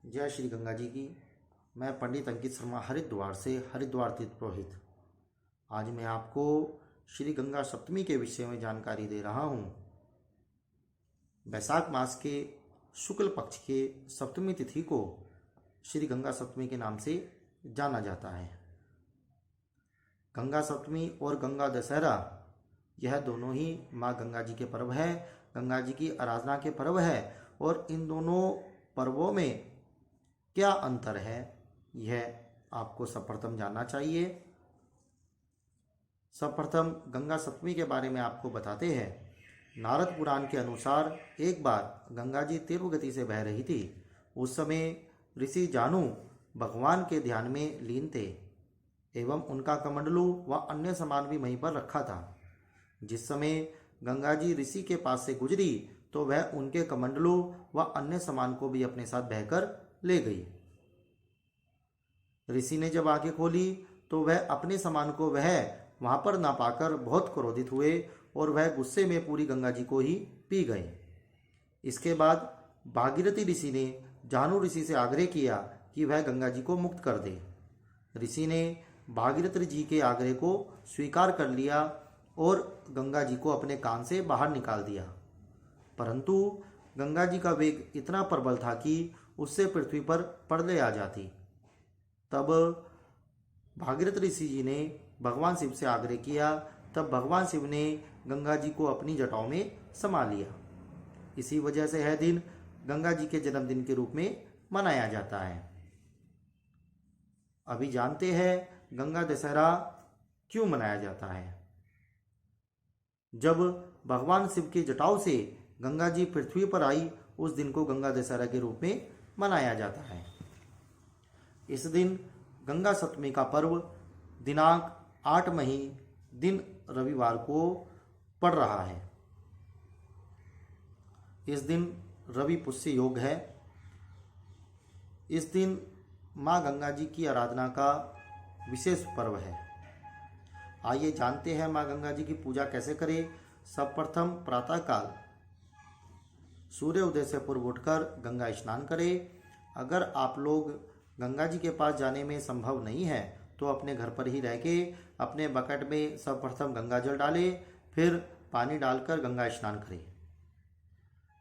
जय श्री गंगा जी की। मैं पंडित अंकित शर्मा हरिद्वार से, हरिद्वार तीर्थ पुरोहित। आज मैं आपको श्री गंगा सप्तमी के विषय में जानकारी दे रहा हूँ। वैशाख मास के शुक्ल पक्ष के सप्तमी तिथि को श्री गंगा सप्तमी के नाम से जाना जाता है। गंगा सप्तमी और गंगा दशहरा यह दोनों ही माँ गंगा जी के पर्व है, गंगा जी की आराधना के पर्व है। और इन दोनों पर्वों में क्या अंतर है यह आपको सर्वप्रथम जानना चाहिए। सर्वप्रथम गंगा सप्तमी के बारे में आपको बताते हैं। नारद पुराण के अनुसार एक बार गंगा जी तीव्र गति से बह रही थी। उस समय ऋषि जानू भगवान के ध्यान में लीन थे एवं उनका कमंडलू व अन्य सामान भी वहीं पर रखा था। जिस समय गंगा जी ऋषि के पास से गुजरी तो वह उनके कमंडलू व अन्य सामान को भी अपने साथ बहकर ले गई। ऋषि ने जब आंखें खोली तो वह अपने सामान को वह वहां पर ना पाकर बहुत क्रोधित हुए और वह गुस्से में पूरी गंगा जी को ही पी गए। इसके बाद भागीरथी ऋषि ने जानू ऋषि से आग्रह किया कि वह गंगा जी को मुक्त कर दे। ऋषि ने भागीरथी जी के आग्रह को स्वीकार कर लिया और गंगा जी को अपने कान से बाहर निकाल दिया। परंतु गंगा जी का वेग इतना प्रबल था कि उससे पृथ्वी पर पर्दे आ जाती। तब भागीरथ ऋषि जी ने भगवान शिव से आग्रह किया। तब भगवान शिव ने गंगा जी को अपनी जटाओं में समा लिया। इसी वजह से यह दिन गंगा जी के जन्मदिन के रूप में मनाया जाता है। अभी जानते हैं गंगा दशहरा क्यों मनाया जाता है। जब भगवान शिव के जटाओं से गंगा जी पृथ्वी पर आई, उस दिन को गंगा दशहरा के रूप में मनाया जाता है। इस दिन गंगा सप्तमी का पर्व दिनांक 8 मई दिन रविवार को पड़ रहा है। इस दिन रवि पुष्य योग है। इस दिन माँ गंगा जी की आराधना का विशेष पर्व है। आइए जानते हैं माँ गंगा जी की पूजा कैसे करें। सर्वप्रथम प्रातःकाल सूर्य उदय से पूर्व उठकर गंगा स्नान करें। अगर आप लोग गंगा जी के पास जाने में संभव नहीं है तो अपने घर पर ही रह के अपने बकेट में सर्वप्रथम गंगा जल डालें, फिर पानी डालकर गंगा स्नान करें।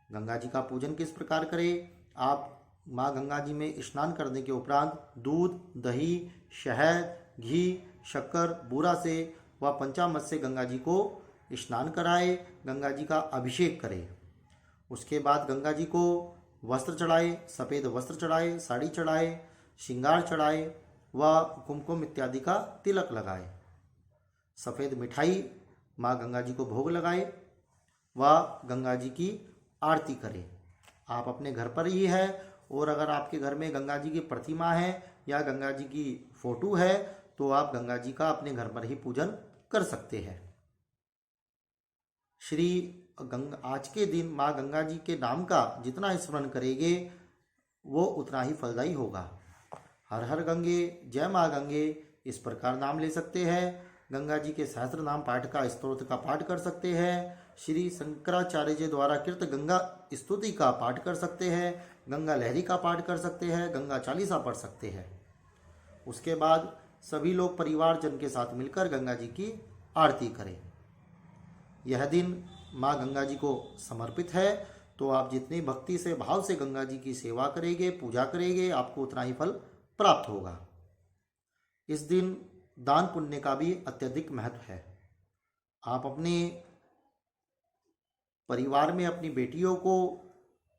गंगा जी का पूजन किस प्रकार करें। आप माँ गंगा जी में स्नान करने के उपरांत दूध, दही, शहद, घी, शक्कर, बूरा से व पंचामृत से गंगा जी को स्नान कराएं, गंगा जी का अभिषेक करें। उसके बाद गंगा जी को वस्त्र चढ़ाए, सफ़ेद वस्त्र चढ़ाए, साड़ी चढ़ाए, श्रृंगार चढ़ाए व कुमकुम इत्यादि का तिलक लगाए। सफ़ेद मिठाई माँ गंगा जी को भोग लगाए व गंगा जी की आरती करें। आप अपने घर पर ही है और अगर आपके घर में गंगा जी की प्रतिमा है या गंगा जी की फोटो है तो आप गंगा जी का अपने घर पर ही पूजन कर सकते हैं। आज के दिन माँ गंगा जी के नाम का जितना स्मरण करेंगे वो उतना ही फलदायी होगा। हर हर गंगे, जय माँ गंगे, इस प्रकार नाम ले सकते हैं। गंगा जी के सहस्त्र नाम पाठ का स्तोत्र का पाठ कर सकते हैं। श्री शंकराचार्य जी द्वारा कृत गंगा स्तुति का पाठ कर सकते हैं। गंगा लहरी का पाठ कर सकते हैं। गंगा चालीसा पढ़ सकते हैं। उसके बाद सभी लोग परिवारजन के साथ मिलकर गंगा जी की आरती करें। यह दिन माँ गंगा जी को समर्पित है, तो आप जितनी भक्ति से भाव से गंगा जी की सेवा करेंगे, पूजा करेंगे, आपको उतना ही फल प्राप्त होगा। इस दिन दान पुण्य का भी अत्यधिक महत्व है। आप अपने परिवार में अपनी बेटियों को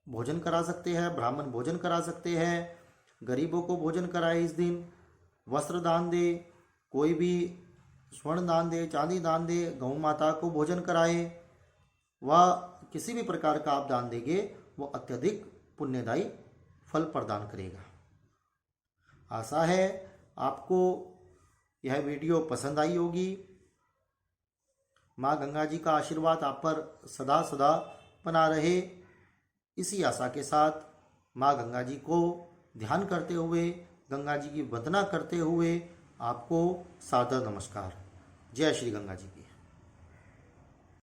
भोजन करा सकते हैं, ब्राह्मण भोजन करा सकते हैं, गरीबों को भोजन कराए। इस दिन वस्त्र दान दे, कोई भी स्वर्ण दान दे, चांदी दान दे, गौ माता को भोजन कराए व किसी भी प्रकार का आप दान देंगे वो अत्यधिक पुण्यदायी फल प्रदान करेगा। आशा है आपको यह वीडियो पसंद आई होगी। माँ गंगा जी का आशीर्वाद आप पर सदा सदा बना रहे, इसी आशा के साथ माँ गंगा जी को ध्यान करते हुए, गंगा जी की वंदना करते हुए आपको सादर नमस्कार। जय श्री गंगा जी की।